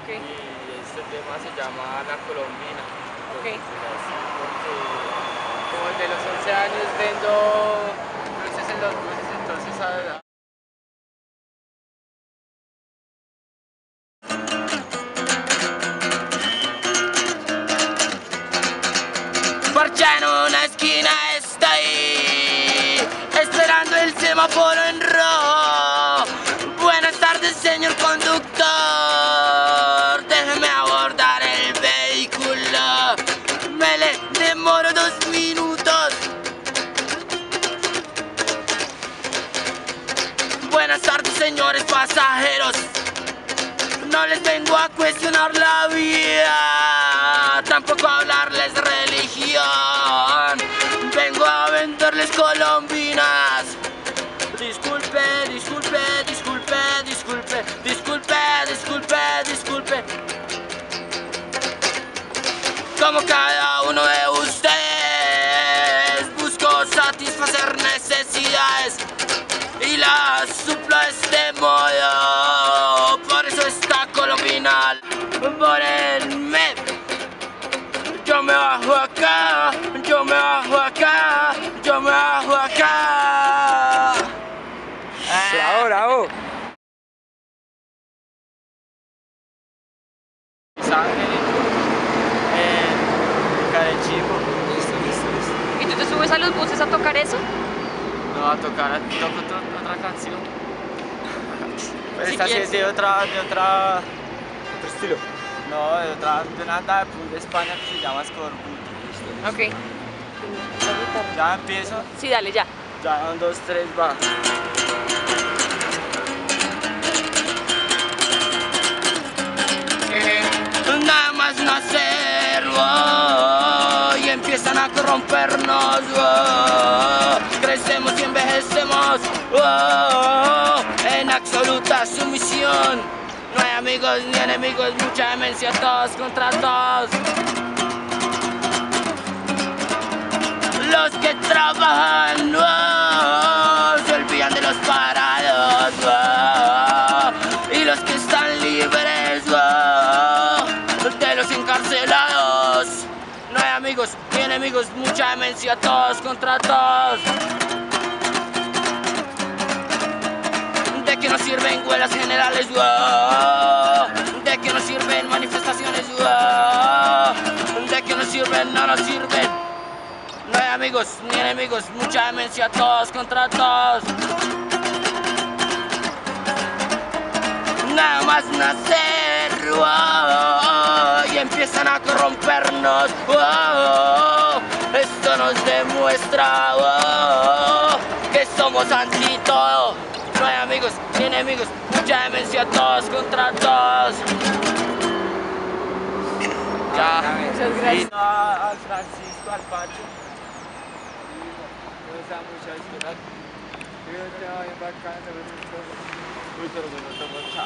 Ok. Y este tema se llama La Colombina. Ok. Porque como desde los 11 años vendo luces en los buses, entonces Parcha en una esquina estoy esperando el semáforo en rojo. Buenas tardes, señor conductor, déjeme abordar el vehículo. Me le demoro 2 minutos. Buenas tardes, señores pasajeros. No les vengo a cuestionar la vida, tampoco a hablarles religión. Vengo a venderles colombinas. Disculpe, disculpe, disculpe, disculpe, disculpe, disculpe, disculpe. Como cada uno de ustedes, busco satisfacer necesidades y las suplo de este modo. Por eso esta colombina, por el MED. Yo me bajo acá, yo me bajo acá, yo me bajo acá. bravo, bravo. Sangre en Carechivo. Listo. ¿Y tú te subes a los buses a tocar eso? No, a tocar, toco otra canción. Pero Si esta sí quieres. es de otro estilo. No, de una banda de punk de España que se llama Scorbuto. Ok. Ya empiezo. Sí, dale, ya. Ya, 1, 2, 3, va. Nada más nacer, oh, y empiezan a corrompernos, oh, crecemos y envejecemos, oh, en absoluta sumisión. No hay amigos ni enemigos, mucha demencia, todos contra todos. Los que trabajan, oh, se olvidan de los parados, oh, y los que están libres, oh, de los encarcelados. No hay amigos ni enemigos, mucha demencia, todos contra todos. ¿De qué nos sirven huelgas generales? Oh, ¿de qué nos sirven manifestaciones? Oh, ¿de qué nos sirven? No nos sirven. No hay amigos ni enemigos, mucha demencia, todos contra todos. Nada más nacer, oh, y empiezan a corrompernos, oh, esto nos demuestra, oh, que somos anti todo. No hay amigos ni enemigos, mucha demencia, todos contra todos. Ya. Muchas gracias. Al Francisco, al Pacho. Me gusta mucho esperar. Yo te voy bacán, te ves mucho. Uy, pero me noto mucho.